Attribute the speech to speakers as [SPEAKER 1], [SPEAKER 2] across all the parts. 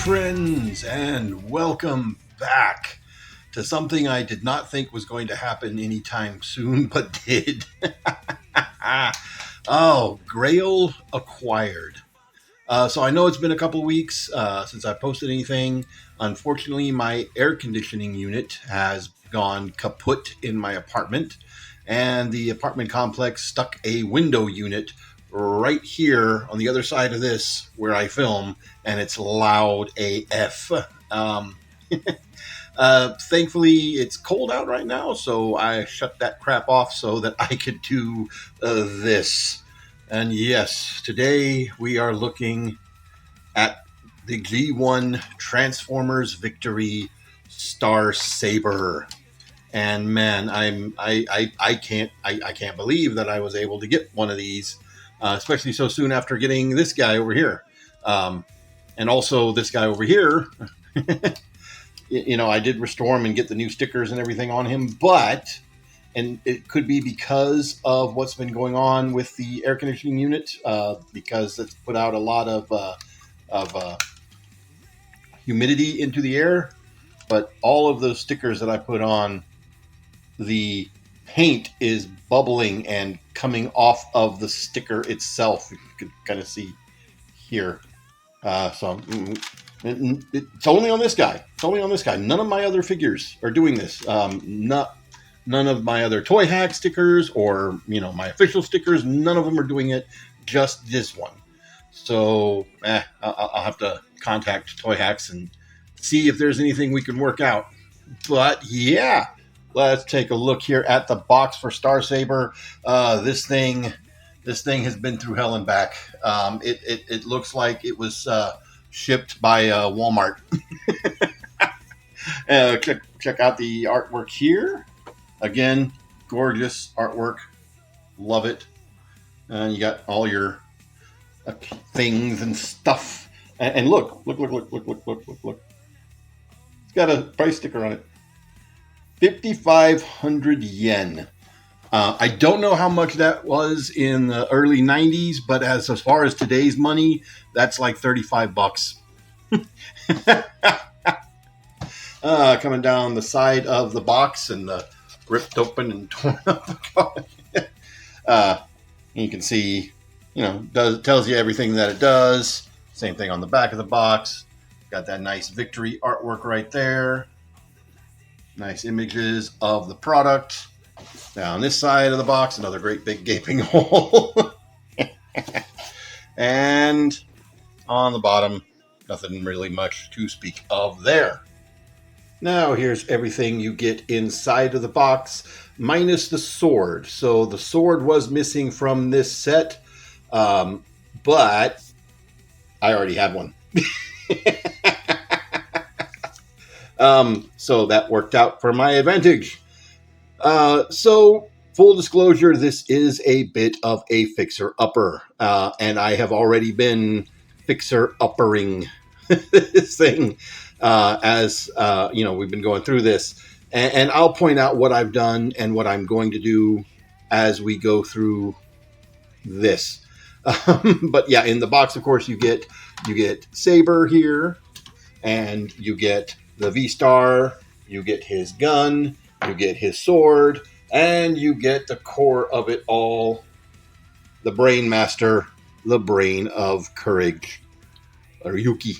[SPEAKER 1] friends, and welcome back to something I did not think was going to happen anytime soon, but did. Oh, Grail acquired. So I know it's been a couple weeks since I posted anything. Unfortunately, my air conditioning unit has gone kaput in my apartment, and the apartment complex stuck a window unit right here on the other side of this where I film, and it's loud AF. Um, Thankfully, it's cold out right now, so I shut that crap off so that I could do this. And yes, today we are looking at the G1 Transformers Victory Star Saber. And man, I can't believe that I was able to get one of these, especially so soon after getting this guy over here, and also this guy over here. I did restore him and get the new stickers and everything on him, but and it could be because of what's been going on with the air conditioning unit, because it's put out a lot of humidity into the air. But all of those stickers that I put on, the paint is bubbling and coming off of the sticker itself. You can kind of see here. It's only on this guy. It's only on this guy. None of my other figures are doing this. None of my other Toy Hack stickers or my official stickers. None of them are doing it. Just this one. So I'll have to contact Toy Hacks and see if there's anything we can work out. But yeah, let's take a look here at the box for Star Saber. This thing has been through hell and back. It looks like it was shipped by Walmart. Check out the artwork here. Again, gorgeous artwork. Love it. And you got all your things and stuff. And look. It's got a price sticker on it. 5,500 yen. I don't know how much that was in the early 90s, but as far as today's money, that's like $35. Coming down the side of the box and ripped open and torn up. You can see, tells you everything that it does. Same thing on the back of the box. Got that nice victory artwork right there. Nice images of the product. Now on this side of the box, another great big gaping hole. And on the bottom, nothing really much to speak of there. Now here's everything you get inside of the box, minus the sword. So the sword was missing from this set, but I already had one. So that worked out for my advantage. So full disclosure, this is a bit of a fixer-upper, and I have already been fixer-uppering this thing as we've been going through this, and I'll point out what I've done and what I'm going to do as we go through this. But yeah, in the box, of course, you get Saber here, and you get the V-Star, you get his gun, you get his sword, and you get the core of it all, the Brain Master, the Brain of Courage, or Yuki.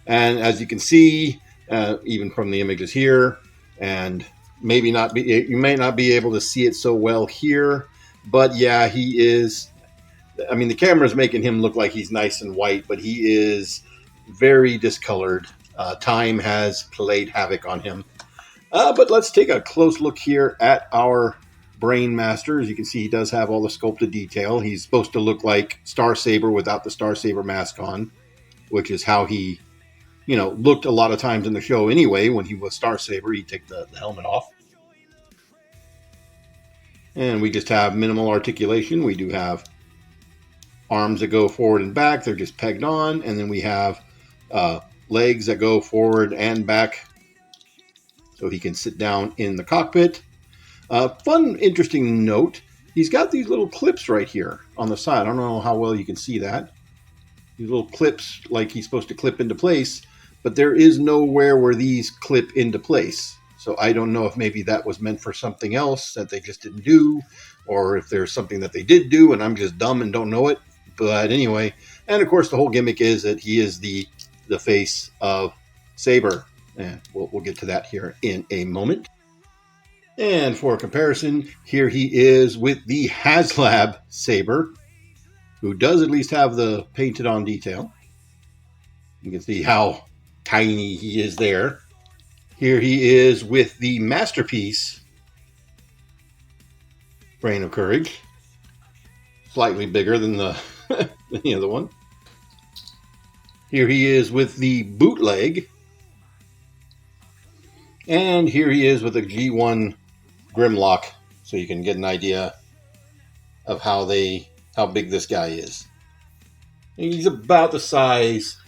[SPEAKER 1] And as you can see, even from the images here, and you may not be able to see it so well here, but yeah, he is. I mean, the camera's making him look like he's nice and white, but he is very discolored. Time has played havoc on him. But let's take a close look here at our Brain Master. As you can see, he does have all the sculpted detail. He's supposed to look like Star Saber without the Star Saber mask on, which is how he, looked a lot of times in the show anyway. When he was Star Saber, he'd take the helmet off. And we just have minimal articulation. We do have arms that go forward and back. They're just pegged on. And then we have legs that go forward and back, so he can sit down in the cockpit. Fun, interesting note, he's got these little clips right here on the side. I don't know how well you can see that. these little clips like he's supposed to clip into place, but there is nowhere where these clip into place. So I don't know if maybe that was meant for something else that they just didn't do, or if there's something that they did do and I'm just dumb and don't know it. But anyway, and of course the whole gimmick is that he is the face of Saber. And we'll get to that here in a moment. And for comparison, here he is with the HasLab Saber, who does at least have the painted on detail. You can see how tiny he is there. Here he is with the Masterpiece Brain of Courage. Slightly bigger than the other one. Here he is with the Bootleg. And here he is with the G1 Grimlock, so you can get an idea of how big this guy is. And he's about the size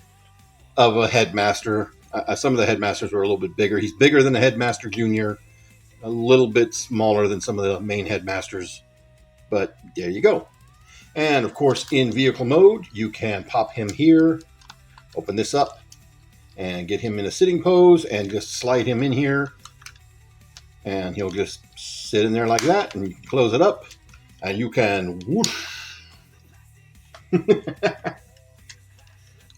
[SPEAKER 1] of a Headmaster. Some of the Headmasters were a little bit bigger. He's bigger than a Headmaster Junior, a little bit smaller than some of the main Headmasters, but there you go. And of course, in vehicle mode, you can pop him here, open this up, and get him in a sitting pose, and just slide him in here, and he'll just sit in there like that, and you can close it up, and you can whoosh.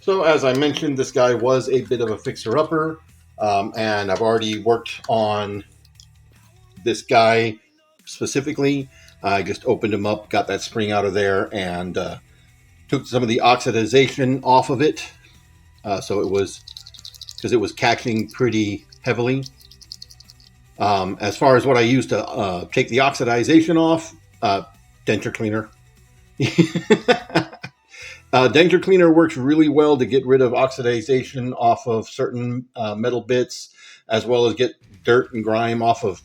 [SPEAKER 1] So as I mentioned, this guy was a bit of a fixer-upper, and I've already worked on this guy specifically. I just opened him up, got that spring out of there, and took some of the oxidization off of it. So it was, because it was catching pretty heavily. As far as what I used to take the oxidization off, denture cleaner. Denture cleaner works really well to get rid of oxidization off of certain metal bits, as well as get dirt and grime off of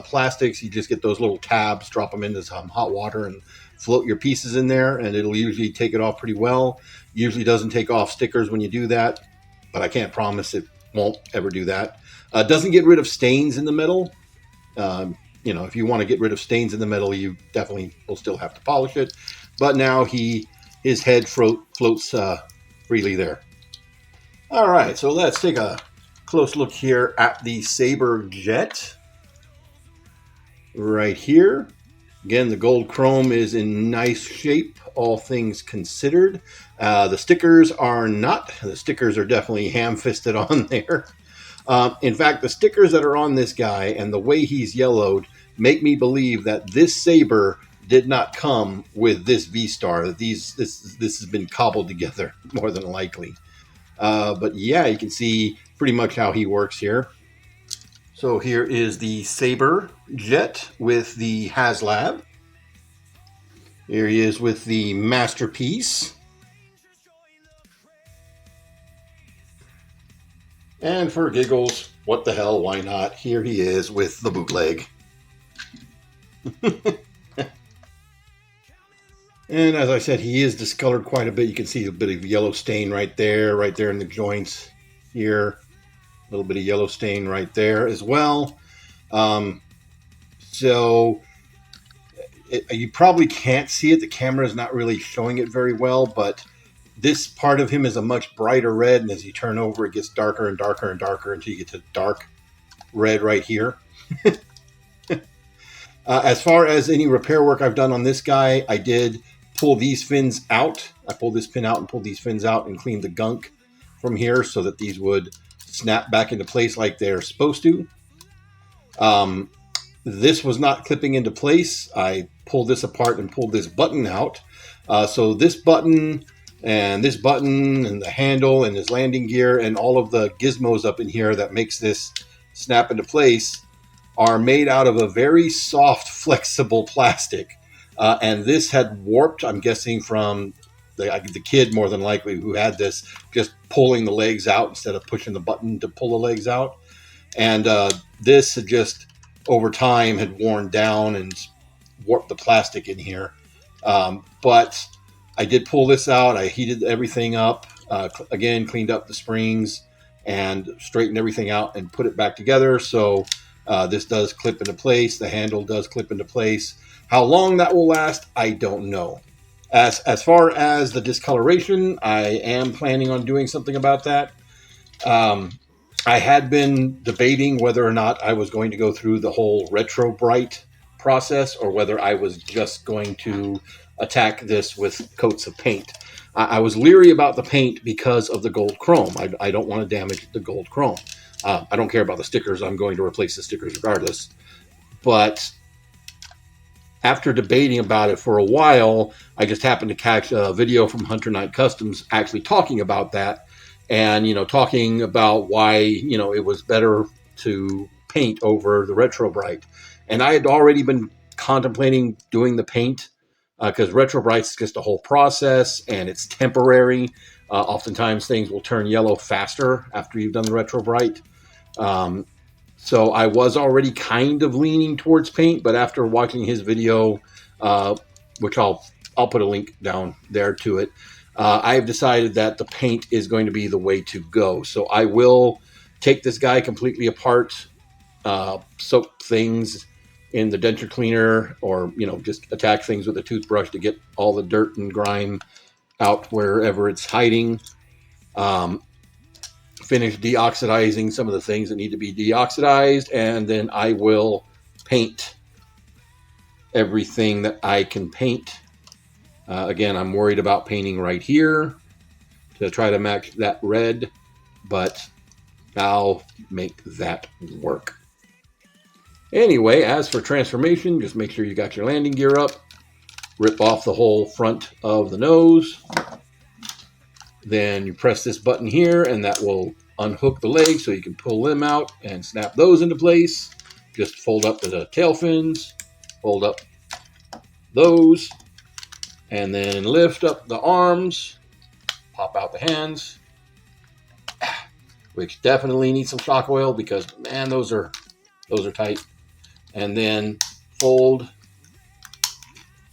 [SPEAKER 1] plastics. You just get those little tabs, drop them into some hot water, and float your pieces in there, and it'll usually take it off pretty well. Usually doesn't take off stickers when you do that, but I can't promise it won't ever do that. Doesn't get rid of stains in the metal. If you want to get rid of stains in the metal, you definitely will still have to polish it. But now his head floats freely there. All right, so let's take a close look here at the Saber Jet. Right here. Again, the gold chrome is in nice shape, all things considered. The stickers are not. The stickers are definitely ham-fisted on there. In fact, the stickers that are on this guy and the way he's yellowed make me believe that this Saber did not come with this V-Star. This has been cobbled together, more than likely. But yeah, you can see pretty much how he works here. So here is the Saber Jet with the HasLab. Here he is with the Masterpiece. And for giggles, what the hell, why not? Here he is with the Bootleg. And as I said, he is discolored quite a bit. You can see a bit of yellow stain right there in the joints here. A little bit of yellow stain right there as well. You probably can't see it. The camera is not really showing it very well, but this part of him is a much brighter red, and as you turn over, it gets darker and darker and darker until you get to dark red right here. As far as any repair work I've done on this guy, I did pull these fins out. I pulled this pin out and pulled these fins out and cleaned the gunk from here so that these would snap back into place like they're supposed to. This was not clipping into place. I pulled this apart and pulled this button out. So this button and the handle and his landing gear and all of the gizmos up in here that makes this snap into place are made out of a very soft, flexible plastic. And this had warped, I'm guessing, from the kid, more than likely, who had this, just pulling the legs out instead of pushing the button to pull the legs out. And this had just, over time, had worn down and warped the plastic in here. But I did pull this out. I heated everything up, again, cleaned up the springs and straightened everything out and put it back together. So this does clip into place. The handle does clip into place. How long that will last, I don't know. As far as the discoloration, I am planning on doing something about that. I had been debating whether or not I was going to go through the whole retro bright process or whether I was just going to attack this with coats of paint. I was leery about the paint because of the gold chrome. I don't want to damage the gold chrome. I don't care about the stickers. I'm going to replace the stickers regardless. But after debating about it for a while, I just happened to catch a video from Hunter Knight Customs actually talking about that, and talking about why it was better to paint over the retro bright. And I had already been contemplating doing the paint because retro bright's just a whole process and it's temporary. Oftentimes things will turn yellow faster after you've done the retro bright. So I was already kind of leaning towards paint, but after watching his video, which I'll put a link down there to it, I've decided that the paint is going to be the way to go. So I will take this guy completely apart, soak things in the denture cleaner, or just attack things with a toothbrush to get all the dirt and grime out wherever it's hiding. Finish deoxidizing some of the things that need to be deoxidized, and then I will paint everything that I can paint. Again, I'm worried about painting right here to try to match that red, but I'll make that work. Anyway, as for transformation, just make sure you got your landing gear up. Rip off the whole front of the nose. Then you press this button here, and that will unhook the legs so you can pull them out and snap those into place. Just fold up the tail fins, fold up those, and then lift up the arms, pop out the hands, which definitely need some shock oil because, man, those are tight. And then fold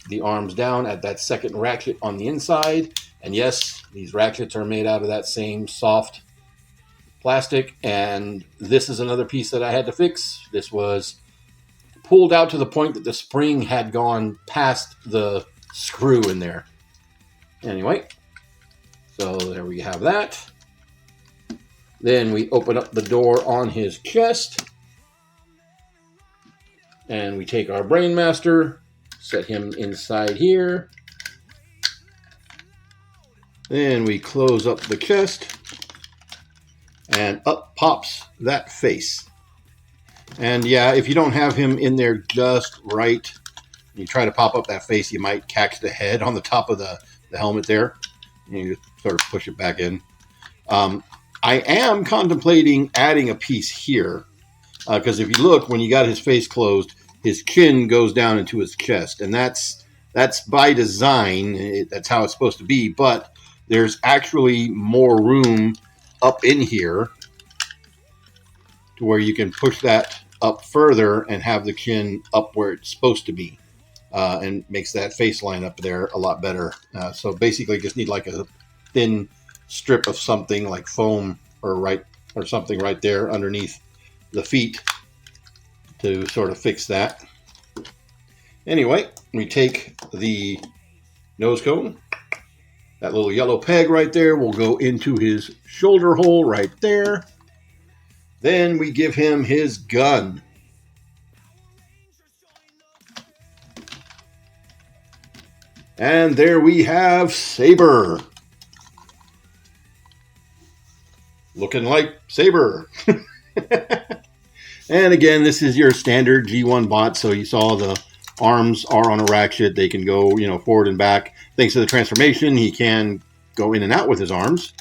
[SPEAKER 1] the arms down at that second ratchet on the inside. And yes, these ratchets are made out of that same soft plastic. And this is another piece that I had to fix. This was pulled out to the point that the spring had gone past the screw in there. Anyway, so there we have that. Then we open up the door on his chest. And we take our Brainmaster, set him inside here. Then we close up the chest, and up pops that face. And yeah, if you don't have him in there just right, you try to pop up that face, you might catch the head on the top of the helmet there. And you just sort of push it back in. I am contemplating adding a piece here, because if you look, when you got his face closed, his chin goes down into his chest, and that's by design. That's how it's supposed to be, but there's actually more room up in here to where you can push that up further and have the chin up where it's supposed to be, and makes that face line up there a lot better. So basically just need like a thin strip of something like foam or something right there underneath the feet to sort of fix that. Anyway, we take the nose cone. That little yellow peg right there will go into his shoulder hole right there. Then we give him his gun. And there we have Saber. Looking like Saber. And again, this is your standard G1 bot. So you saw the arms are on a rack-shit. They can go, forward and back. Thanks to the transformation, he can go in and out with his arms.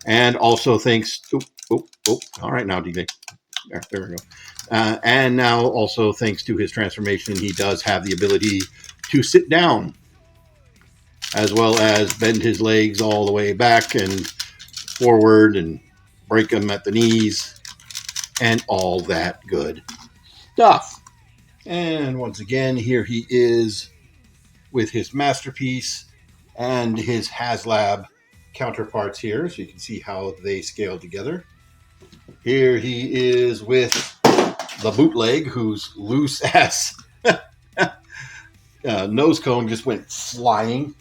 [SPEAKER 1] And also thanks... all right, now, DJ. There we go. And now also thanks to his transformation, he does have the ability to sit down, as well as bend his legs all the way back and forward and break them at the knees and all that good stuff. And once again, here he is with his masterpiece and his HasLab counterparts here, so you can see how they scale together. Here he is with the bootleg, who's loose as nose cone just went flying.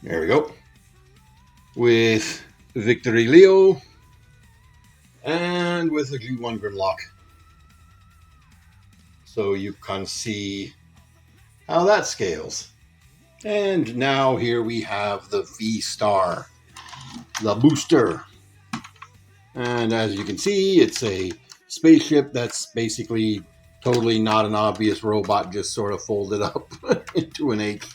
[SPEAKER 1] There we go. With Victory Leo and with a G1 Grimlock. So you can see how that scales. And now here we have the V-Star, the booster. And as you can see, it's a spaceship that's basically totally not an obvious robot, just sort of folded up into an H.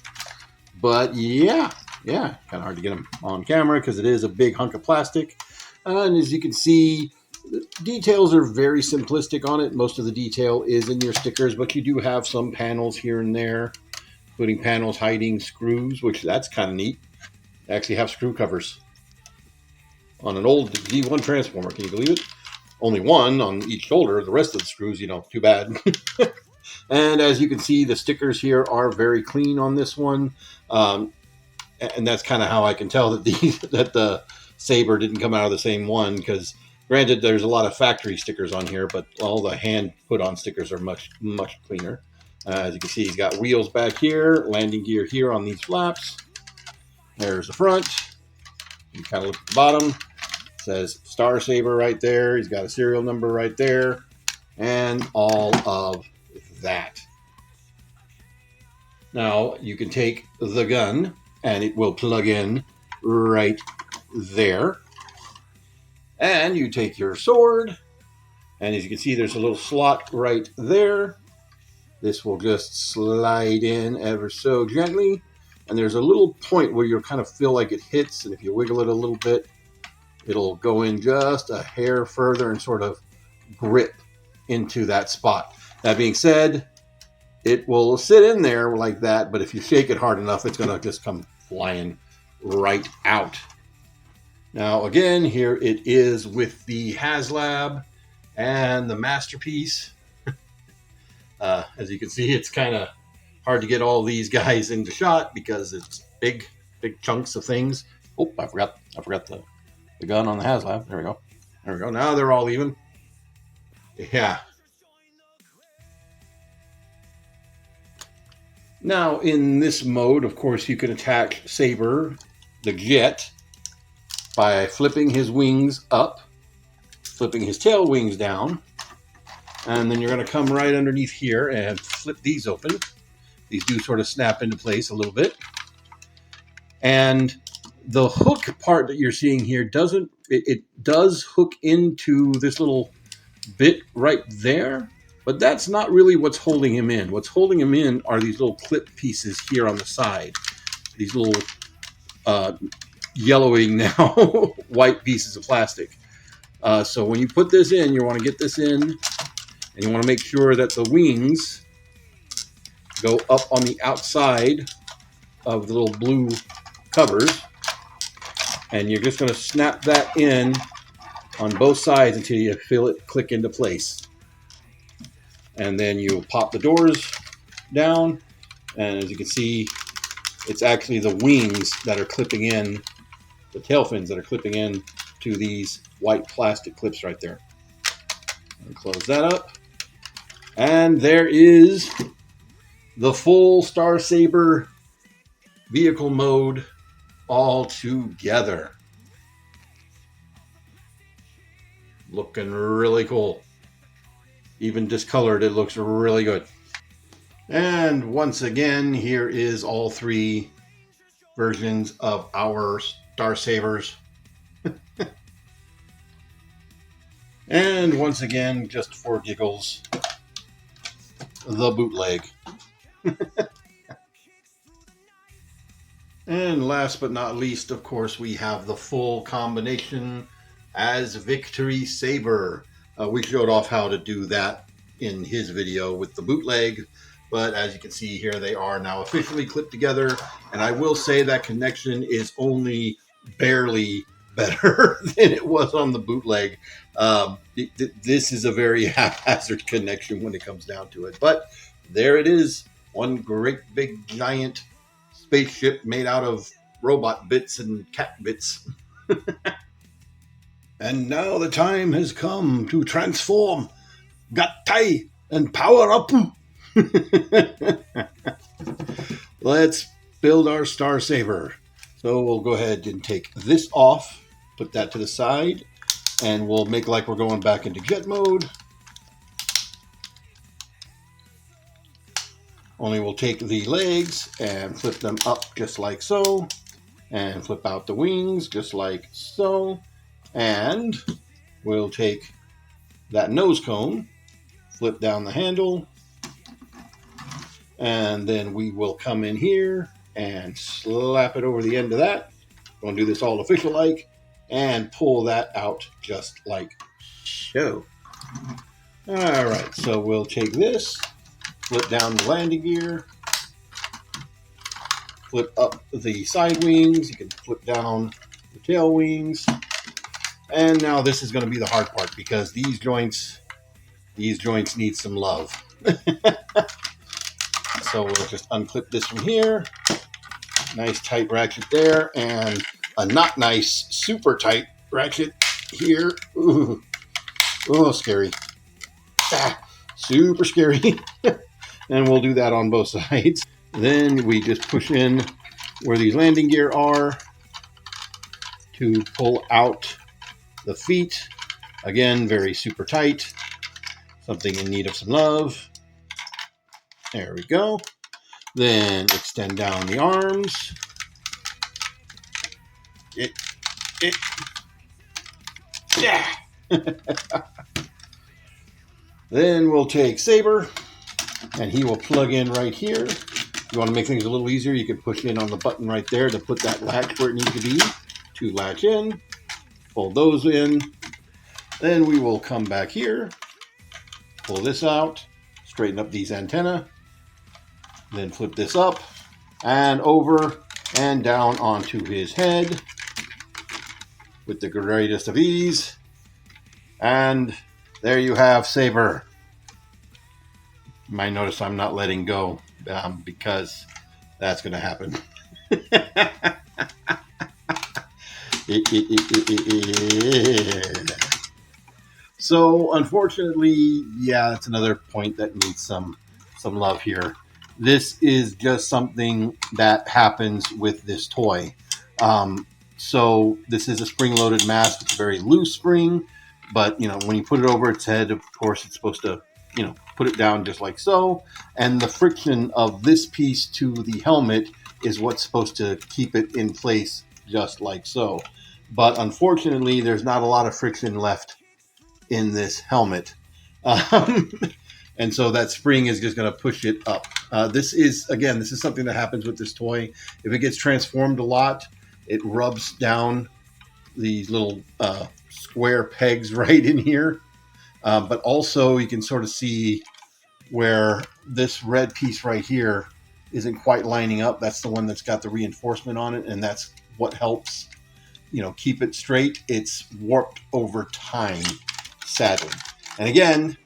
[SPEAKER 1] But yeah, kind of hard to get them on camera because it is a big hunk of plastic. And as you can see, the details are very simplistic on it. Most of the detail is in your stickers, but you do have some panels here and there, including panels hiding screws, which that's kind of neat. They actually have screw covers on an old G1 transformer. Can you believe it? Only one on each shoulder. The rest of the screws, too bad. And as you can see, the stickers here are very clean on this one. And that's kind of how I can tell that the Saber didn't come out of the same one, because granted, there's a lot of factory stickers on here, but all the hand put on stickers are much, much cleaner. As you can see, he's got wheels back here, landing gear here on these flaps. There's the front. You kind of look at the bottom. It says Star Saber right there. He's got a serial number right there. And all of that. Now, you can take the gun, and it will plug in right there. And you take your sword, and as you can see, there's a little slot right there. This will just slide in ever so gently. And there's a little point where you'll kind of feel like it hits, and if you wiggle it a little bit, it'll go in just a hair further and sort of grip into that spot. That being said, it will sit in there like that, but if you shake it hard enough, it's going to just come flying right out. Now, again, here it is with the HasLab and the Masterpiece. As you can see, it's kind of hard to get all these guys into shot because it's big chunks of things. Oh, I forgot the gun on the HasLab. There we go. Now they're all even. Yeah. Now, in this mode, of course, you can attack Saber, the jet, by flipping his wings up, flipping his tail wings down, and then you're going to come right underneath here and flip these open. These do sort of snap into place a little bit. And the hook part that you're seeing here does hook into this little bit right there, but that's not really what's holding him in. What's holding him in are these little clip pieces here on the side. These little yellowing now white pieces of plastic. So when you put this in, you want to get this in, and you want to make sure that the wings go up on the outside of the little blue covers, and you're just going to snap that in on both sides until you feel it click into place. And then you pop the doors down, and as you can see, it's actually the wings that are clipping in, the tail fins that are clipping in to these white plastic clips right there. And close that up. And there is the full Star Saber vehicle mode all together. Looking really cool. Even discolored, it looks really good. And once again, here is all three versions of our Star Sabers. And once again, just for giggles, the bootleg. And last but not least, of course, we have the full combination as Victory Saber. We showed off how to do that in his video with the bootleg, but as you can see here, they are now officially clipped together, and I will say that connection is only barely better than it was on the bootleg. This is a very haphazard connection when it comes down to it, but there it is. One great big giant spaceship made out of robot bits and cat bits. And now the time has come to transform, gattai, and power up. Let's build our Star Saber. So we'll go ahead and take this off, put that to the side, and we'll make like we're going back into jet mode. Only we'll take the legs and flip them up just like so, and flip out the wings just like so, and we'll take that nose cone, flip down the handle, and then we will come in here and slap it over the end of that. Going to do this all official like, and pull that out just like so. All right, so we'll take this, flip down the landing gear, flip up the side wings, you can flip down the tail wings, and now this is going to be the hard part because these joints need some love. So we'll just unclip this from here, nice tight ratchet there, and a not nice super tight ratchet here. Ooh, oh, scary. Super scary. And we'll do that on both sides. Then we just push in where these landing gear are to pull out the feet. Again, very super tight. Something in need of some love. There we go. Then extend down the arms. Yeah. Then we'll take Saber, and he will plug in right here. If you want to make things a little easier, you can push in on the button right there to put that latch where it needs to be to latch in. Pull those in. Then we will come back here, pull this out, straighten up these antennae, then flip this up and over and down onto his head with the greatest of ease. And there you have Saber. You might notice I'm not letting go because that's going to happen. So unfortunately, yeah, that's another point that needs some love here. This is just something that happens with this toy. So this is a spring-loaded mask. It's a very loose spring, but when you put it over its head, of course, it's supposed to put it down just like so. And the friction of this piece to the helmet is what's supposed to keep it in place just like so. But unfortunately, there's not a lot of friction left in this helmet. And so that spring is just going to push it up. This is something that happens with this toy. If it gets transformed a lot, it rubs down these little square pegs right in here. But also you can sort of see where this red piece right here isn't quite lining up. That's the one that's got the reinforcement on it, and that's what helps keep it straight. It's warped over time, sadly. And again,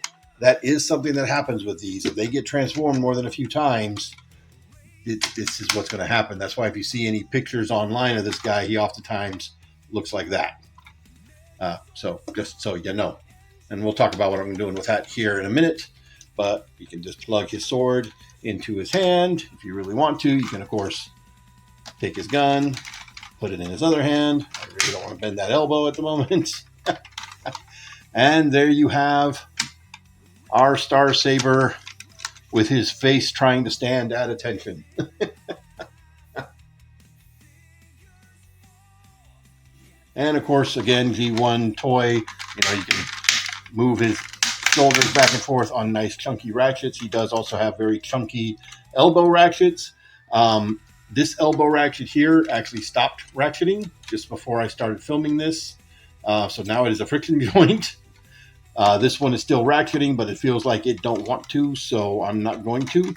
[SPEAKER 1] that is something that happens with these. If they get transformed more than a few times, this is what's going to happen. That's why if you see any pictures online of this guy, he oftentimes looks like that. So just so you know. And we'll talk about what I'm doing with that here in a minute. But you can just plug his sword into his hand. If you really want to, you can, of course, take his gun, put it in his other hand. I really don't want to bend that elbow at the moment. And there you have our Star Saber with his face trying to stand at attention. And of course, again, G1 toy, you can move his shoulders back and forth on nice chunky ratchets. He does also have very chunky elbow ratchets. This elbow ratchet here actually stopped ratcheting just before I started filming this. So now it is a friction joint. This one is still ratcheting, but it feels like it don't want to, so I'm not going to.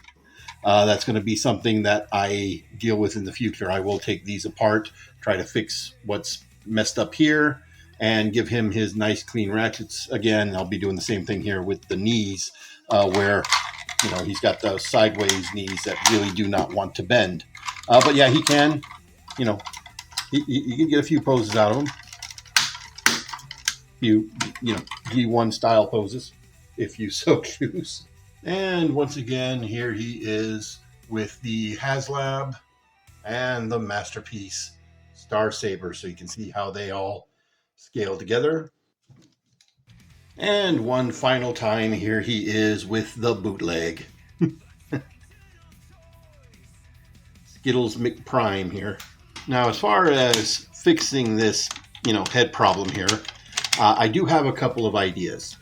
[SPEAKER 1] That's going to be something that I deal with in the future. I will take these apart, try to fix what's messed up here, and give him his nice clean ratchets. Again, I'll be doing the same thing here with the knees, where he's got those sideways knees that really do not want to bend. But yeah, he can, You can get a few poses out of him. You know, G1 style poses, if you so choose. And once again, here he is with the HasLab and the Masterpiece Star Saber, so you can see how they all scale together. And one final time, here he is with the bootleg. Skittles McPrime here. Now, as far as fixing this, head problem here, I do have a couple of ideas.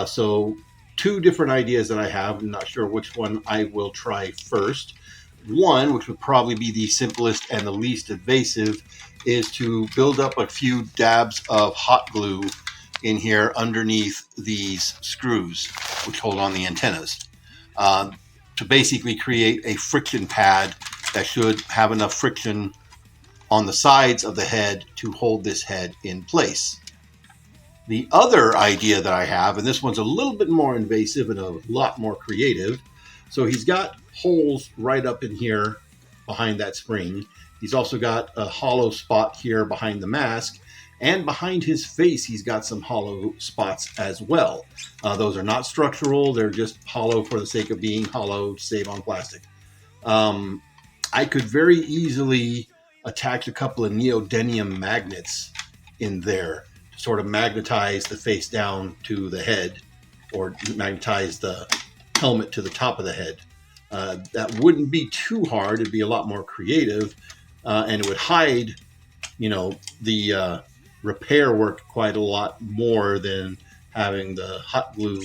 [SPEAKER 1] So two different ideas that I have. I'm not sure which one I will try first. One, which would probably be the simplest and the least invasive, is to build up a few dabs of hot glue in here underneath these screws, which hold on the antennas, to basically create a friction pad that should have enough friction on the sides of the head to hold this head in place. The other idea that I have, and this one's a little bit more invasive and a lot more creative. So he's got holes right up in here behind that spring. He's also got a hollow spot here behind the mask. And behind his face, he's got some hollow spots as well. Those are not structural. They're just hollow for the sake of being hollow to save on plastic. I could very easily attach a couple of neodymium magnets in there to sort of magnetize the face down to the head, or magnetize the helmet to the top of the head. That wouldn't be too hard. It'd be a lot more creative, and it would hide, the repair work quite a lot more than having the hot glue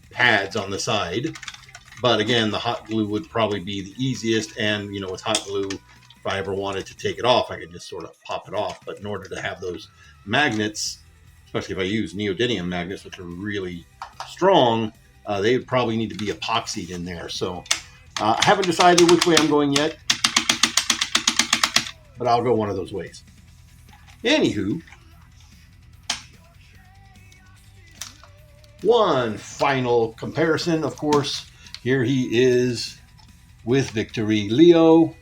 [SPEAKER 1] pads on the side. But again, the hot glue would probably be the easiest, and with hot glue, if I ever wanted to take it off, I could just sort of pop it off. But in order to have those magnets, especially if I use neodymium magnets, which are really strong, they would probably need to be epoxied in there. So I haven't decided which way I'm going yet, but I'll go one of those ways. Anywho, one final comparison, of course. Here he is with Victory Leo.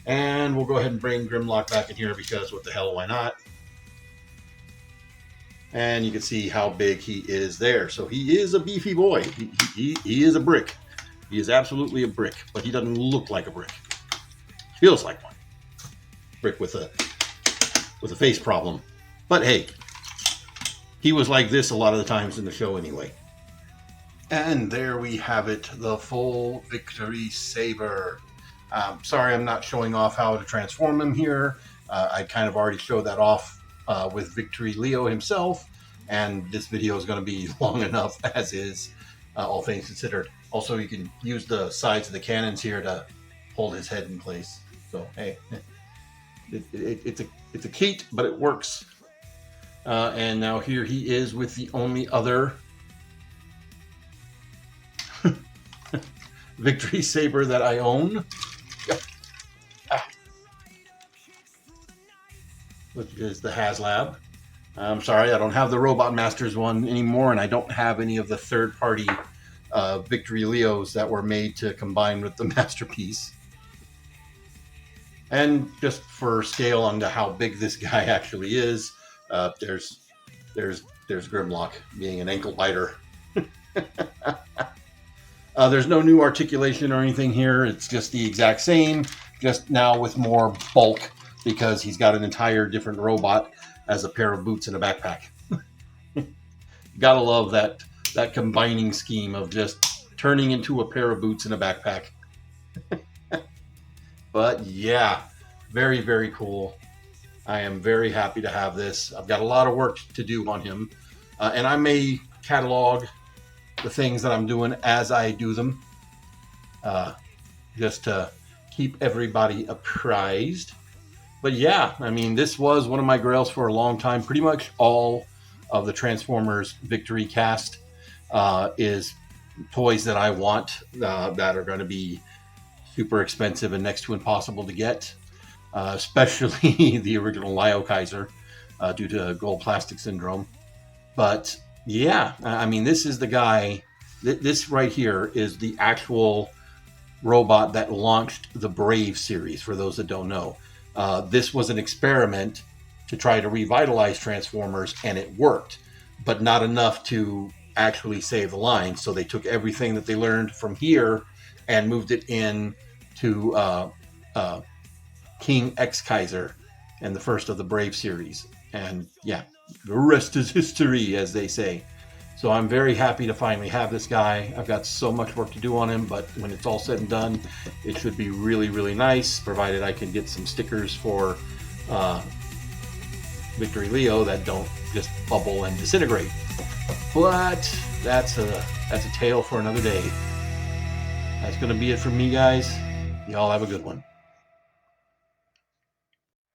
[SPEAKER 1] And we'll go ahead and bring Grimlock back in here because what the hell, why not? And you can see how big he is there. So he is a beefy boy. He is a brick. He is absolutely a brick, but he doesn't look like a brick. Feels like one. Brick with a face problem. But hey, he was like this a lot of the times in the show anyway. And there we have it, the full Victory Saber. Sorry, I'm not showing off how to transform him here. I kind of already showed that off with Victory Leo himself, and this video is going to be long enough as is, all things considered. Also, you can use the sides of the cannons here to hold his head in place. So, hey, it's a cheat, but it works. And now here he is with the only other Victory Saber that I own, which is the HasLab. I'm sorry, I don't have the Robot Masters one anymore, and I don't have any of the third-party Victory Leos that were made to combine with the Masterpiece. And just for scale onto how big this guy actually is, there's Grimlock being an ankle biter. There's no new articulation or anything here. It's just the exact same, just now with more bulk, because he's got an entire different robot as a pair of boots and a backpack. Gotta love that combining scheme of just turning into a pair of boots and a backpack. But yeah, very, very cool. I am very happy to have this. I've got a lot of work to do on him, and I may catalog the things that I'm doing as I do them, just to keep everybody apprised. But yeah, I mean, this was one of my grails for a long time. Pretty much all of the Transformers Victory cast is toys that I want that are going to be super expensive and next to impossible to get, especially the original Lio Kaiser due to gold plastic syndrome. But yeah, I mean, this is the guy. This right here is the actual robot that launched the Brave series, for those that don't know. This was an experiment to try to revitalize Transformers, and it worked, but not enough to actually save the line. So they took everything that they learned from here and moved it in to King X Kaiser and the first of the Brave series. And yeah, the rest is history, as they say. So I'm very happy to finally have this guy. I've got so much work to do on him, but when it's all said and done, it should be really, really nice, provided I can get some stickers for Victory Leo that don't just bubble and disintegrate. But that's a tale for another day. That's going to be it from me, guys. Y'all have a good one.